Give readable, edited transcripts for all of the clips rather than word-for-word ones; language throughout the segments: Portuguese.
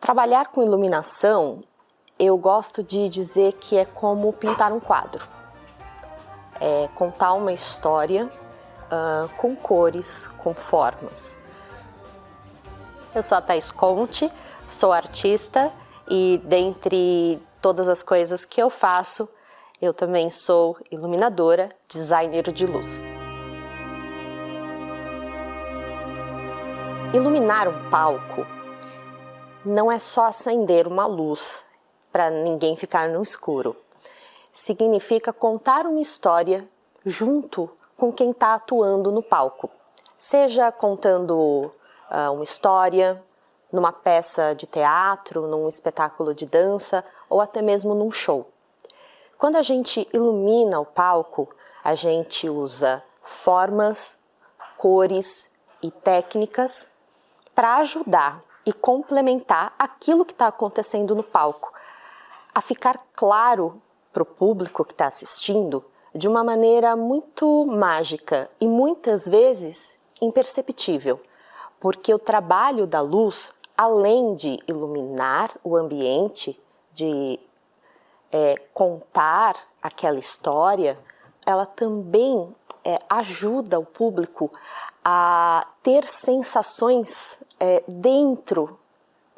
Trabalhar com iluminação, eu gosto de dizer que é como pintar um quadro. É contar uma história com cores, com formas. Eu sou a Thaís Conte, sou artista e dentre todas as coisas que eu faço, eu também sou iluminadora, designer de luz. Iluminar um palco não é só acender uma luz para ninguém ficar no escuro. Significa contar uma história junto com quem está atuando no palco. Seja contando uma história numa peça de teatro, num espetáculo de dança ou até mesmo num show. Quando a gente ilumina o palco, a gente usa formas, cores e técnicas para ajudar e complementar aquilo que está acontecendo no palco, a ficar claro para o público que está assistindo de uma maneira muito mágica e muitas vezes imperceptível, porque o trabalho da luz, além de iluminar o ambiente, de contar aquela história, ela também ajuda o público a ter sensações dentro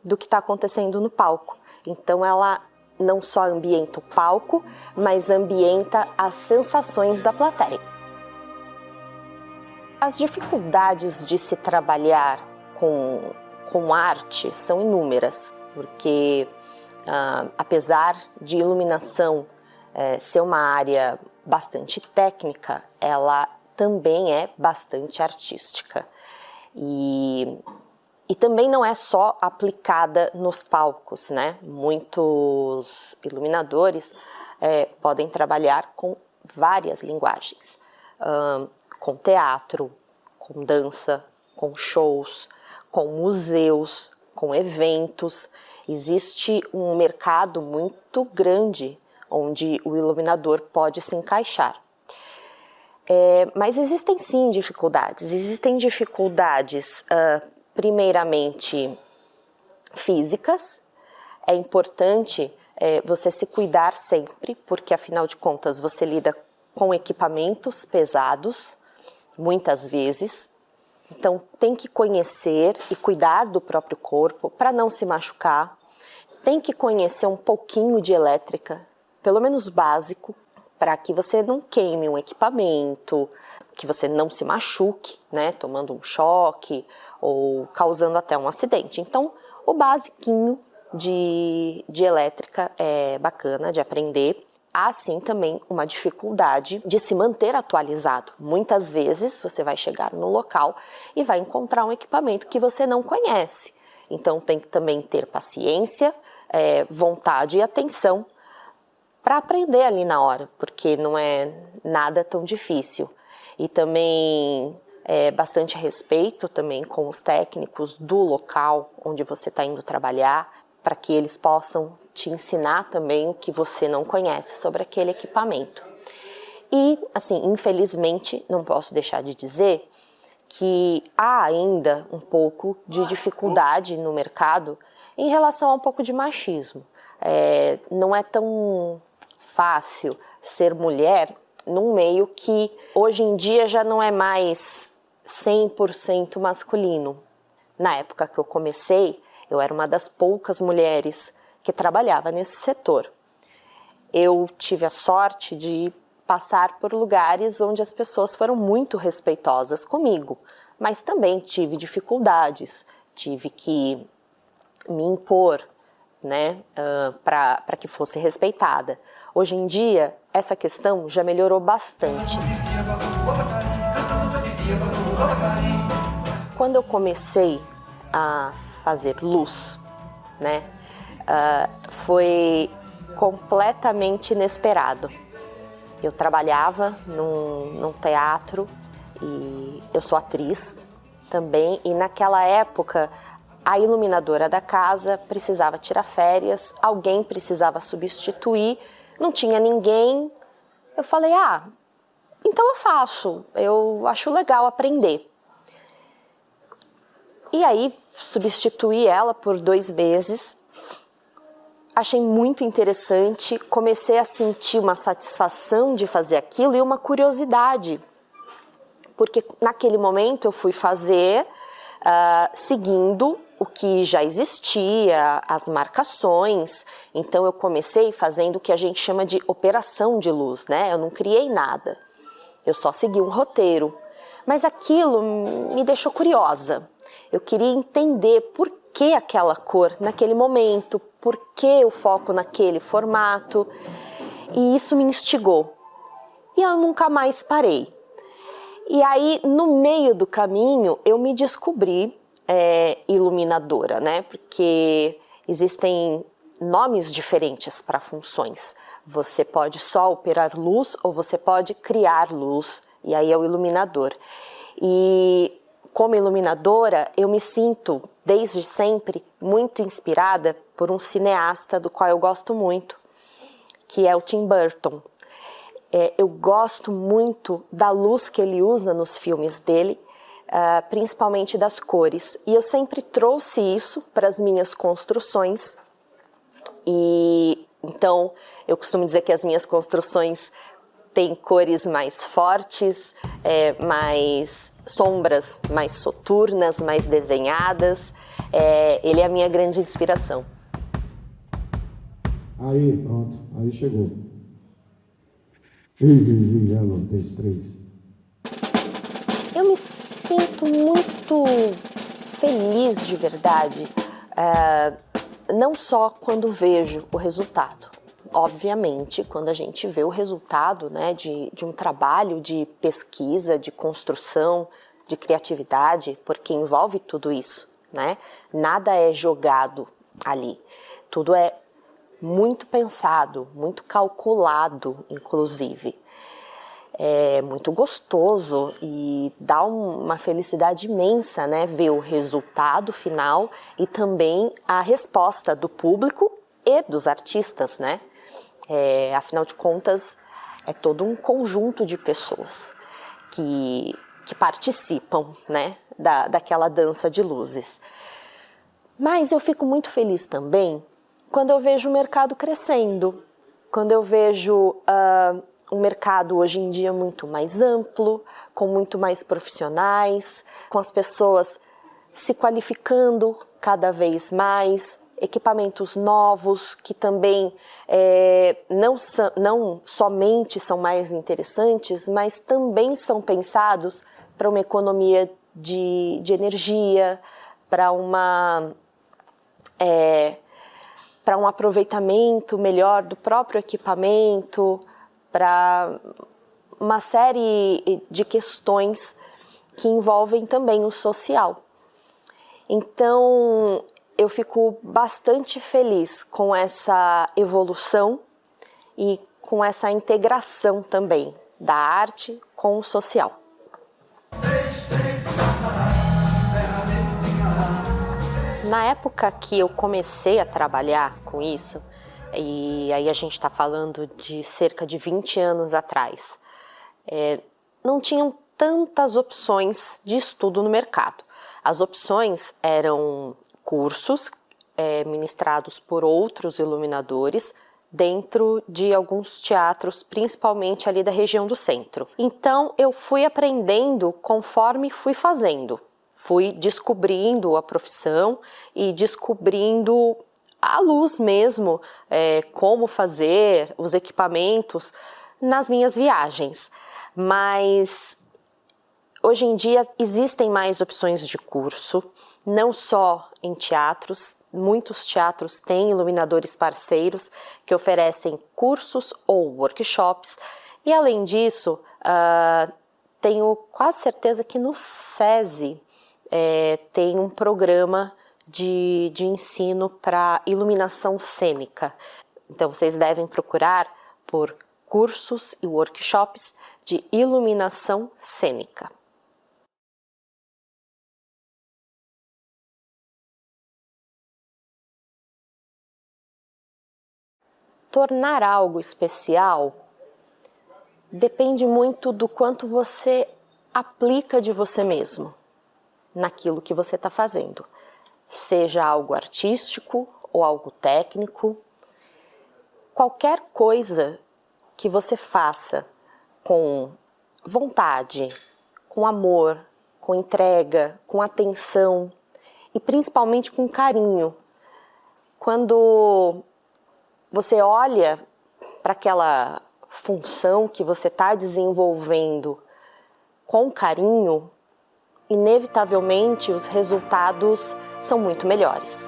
do que está acontecendo no palco. Então ela não só ambienta o palco, mas ambienta as sensações da plateia. As dificuldades de se trabalhar com arte são inúmeras, porque apesar de iluminação ser uma área bastante técnica, ela também é bastante artística. E também não é só aplicada nos palcos, né? Muitos iluminadores podem trabalhar com várias linguagens, com teatro, com dança, com shows, com museus, com eventos. Existe um mercado muito grande onde o iluminador pode se encaixar. Mas existem sim dificuldades. Existem dificuldades, primeiramente, físicas. É importante você se cuidar sempre, porque afinal de contas você lida com equipamentos pesados, muitas vezes. Então tem que conhecer e cuidar do próprio corpo para não se machucar. Tem que conhecer um pouquinho de elétrica, pelo menos básico, para que você não queime um equipamento, que você não se machuque, né, tomando um choque ou causando até um acidente. Então, o basiquinho de elétrica é bacana de aprender. Há sim também uma dificuldade de se manter atualizado. Muitas vezes você vai chegar no local e vai encontrar um equipamento que você não conhece. Então tem que também ter paciência, vontade e atenção para aprender ali na hora, porque não é nada tão difícil. E também bastante respeito também com os técnicos do local onde você está indo trabalhar, para que eles possam te ensinar também o que você não conhece sobre aquele equipamento. E, assim, infelizmente, não posso deixar de dizer que há ainda um pouco de dificuldade no mercado em relação a um pouco de machismo. Não é tão fácil ser mulher num meio que hoje em dia já não é mais 100% masculino. Na época que eu comecei, eu era uma das poucas mulheres que trabalhava nesse setor. Eu tive a sorte de passar por lugares onde as pessoas foram muito respeitosas comigo, mas também tive dificuldades, tive que me impor, né, para que fosse respeitada. Hoje em dia, essa questão já melhorou bastante. Quando eu comecei a fazer luz, né, foi completamente inesperado. Eu trabalhava num teatro e eu sou atriz também, e naquela época a iluminadora da casa precisava tirar férias, alguém precisava substituir, não tinha ninguém. Eu falei, então eu faço, eu acho legal aprender. E aí substituí ela por 2 meses. Achei muito interessante, comecei a sentir uma satisfação de fazer aquilo e uma curiosidade, porque naquele momento eu fui fazer seguindo o que já existia, as marcações. Então eu comecei fazendo o que a gente chama de operação de luz, né? Eu não criei nada, eu só segui um roteiro. Mas aquilo me deixou curiosa. Eu queria entender por que aquela cor naquele momento, por que o foco naquele formato, e isso me instigou. E eu nunca mais parei. E aí, no meio do caminho, eu me descobri iluminadora, né? Porque existem nomes diferentes para funções. Você pode só operar luz ou você pode criar luz, e aí é o iluminador. E como iluminadora, eu me sinto, desde sempre, muito inspirada por um cineasta do qual eu gosto muito, que é o Tim Burton. Eu gosto muito da luz que ele usa nos filmes dele, principalmente das cores. E eu sempre trouxe isso para as minhas construções. E então, eu costumo dizer que as minhas construções têm cores mais fortes, mais sombras mais soturnas, mais desenhadas. Ele é a minha grande inspiração. Aí, pronto. Aí chegou. Alô, 2, 3. Eu me sinto muito feliz de verdade, não só quando vejo o resultado. Obviamente, quando a gente vê o resultado, né, de um trabalho de pesquisa, de construção, de criatividade, porque envolve tudo isso, né? Nada é jogado ali. Tudo é muito pensado, muito calculado, inclusive. É muito gostoso e dá uma felicidade imensa, né? Ver o resultado final e também a resposta do público e dos artistas, né? Afinal de contas, é todo um conjunto de pessoas que participam, né, daquela dança de luzes. Mas eu fico muito feliz também quando eu vejo o mercado crescendo, quando eu vejo um mercado hoje em dia muito mais amplo, com muito mais profissionais, com as pessoas se qualificando cada vez mais, equipamentos novos que também não somente são mais interessantes, mas também são pensados para uma economia de energia, para um aproveitamento melhor do próprio equipamento, para uma série de questões que envolvem também o social. Então, eu fico bastante feliz com essa evolução e com essa integração também da arte com o social. Na época que eu comecei a trabalhar com isso, e aí a gente está falando de cerca de 20 anos atrás, não tinham tantas opções de estudo no mercado. As opções eram cursos ministrados por outros iluminadores dentro de alguns teatros, principalmente ali da região do centro. Então eu fui aprendendo conforme fui fazendo. Fui descobrindo a profissão e descobrindo a luz mesmo, como fazer, os equipamentos nas minhas viagens. Mas hoje em dia existem mais opções de curso, não só em teatros. Muitos teatros têm iluminadores parceiros que oferecem cursos ou workshops. E além disso, tenho quase certeza que no SESI tem um programa de ensino para iluminação cênica. Então vocês devem procurar por cursos e workshops de iluminação cênica. Tornar algo especial depende muito do quanto você aplica de você mesmo naquilo que você está fazendo. seja algo artístico ou algo técnico. Qualquer coisa que você faça com vontade, com amor, com entrega, com atenção e principalmente com carinho. Quando você olha para aquela função que você está desenvolvendo com carinho, inevitavelmente os resultados são muito melhores.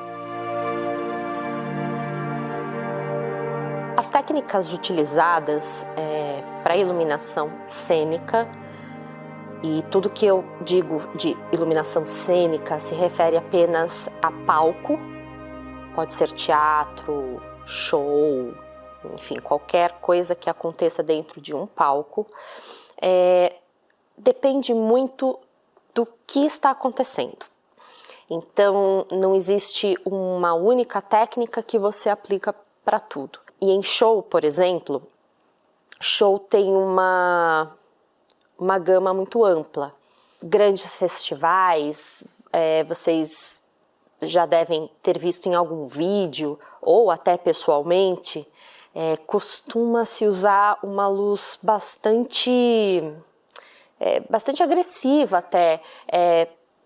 As técnicas utilizadas para iluminação cênica, e tudo que eu digo de iluminação cênica se refere apenas a palco, pode ser teatro, show, enfim, qualquer coisa que aconteça dentro de um palco, depende muito do que está acontecendo. Então, não existe uma única técnica que você aplica para tudo. E em show, por exemplo, show tem uma gama muito ampla. Grandes festivais, vocês já devem ter visto em algum vídeo, ou até pessoalmente, costuma-se usar uma luz bastante agressiva até,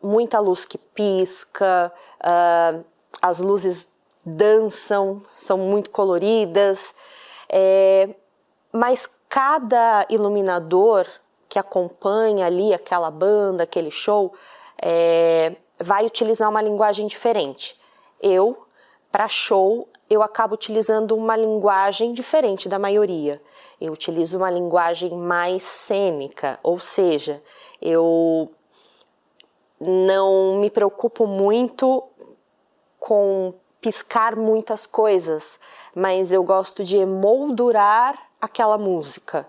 muita luz que pisca, as luzes dançam, são muito coloridas, mas cada iluminador que acompanha ali aquela banda, aquele show, vai utilizar uma linguagem diferente. Para show, eu acabo utilizando uma linguagem diferente da maioria. Eu utilizo uma linguagem mais cênica, ou seja, eu não me preocupo muito com piscar muitas coisas, mas eu gosto de emoldurar aquela música.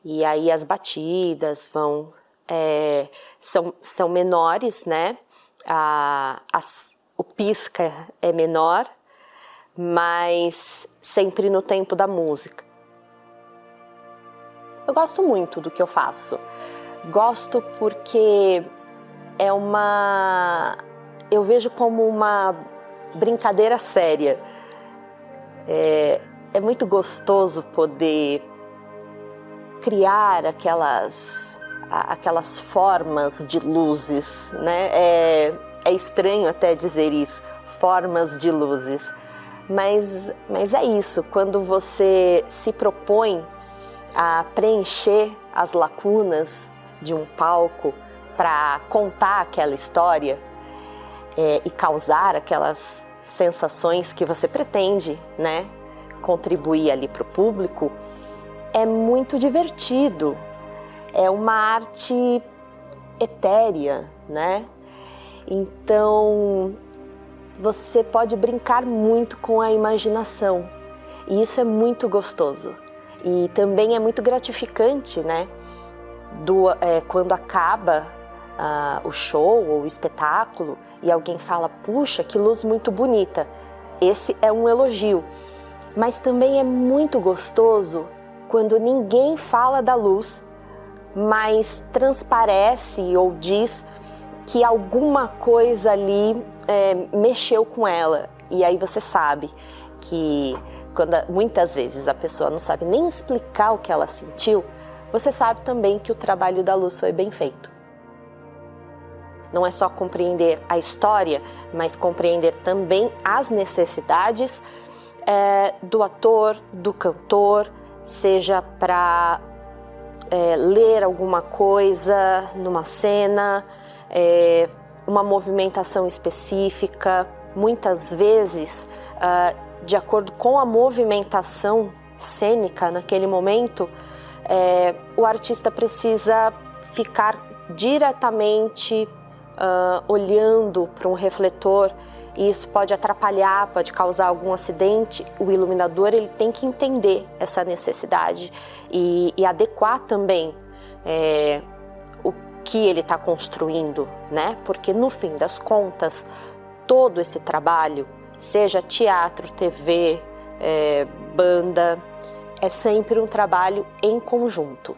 E aí as batidas são menores, né? O pisca é menor, mas sempre no tempo da música. Eu gosto muito do que eu faço. Gosto porque eu vejo como uma brincadeira séria. É muito gostoso poder criar aquelas formas de luzes, né? É estranho até dizer isso, formas de luzes, mas é isso, quando você se propõe a preencher as lacunas de um palco para contar aquela história e causar aquelas sensações que você pretende, né, contribuir ali para o público, é muito divertido. É uma arte etérea, né? Então, você pode brincar muito com a imaginação. E isso é muito gostoso. E também é muito gratificante, né? Quando acaba o show ou o espetáculo e alguém fala, puxa, que luz muito bonita. Esse é um elogio. Mas também é muito gostoso quando ninguém fala da luz, mas transparece ou diz que alguma coisa ali mexeu com ela. E aí você sabe que muitas vezes a pessoa não sabe nem explicar o que ela sentiu, você sabe também que o trabalho da luz foi bem feito. Não é só compreender a história, mas compreender também as necessidades do ator, do cantor, seja para ler alguma coisa numa cena, uma movimentação específica. Muitas vezes, de acordo com a movimentação cênica naquele momento, o artista precisa ficar diretamente olhando para um refletor, e isso pode atrapalhar, pode causar algum acidente. O iluminador ele tem que entender essa necessidade e adequar também o que ele está construindo, né? Porque no fim das contas, todo esse trabalho, seja teatro, TV, banda, é sempre um trabalho em conjunto.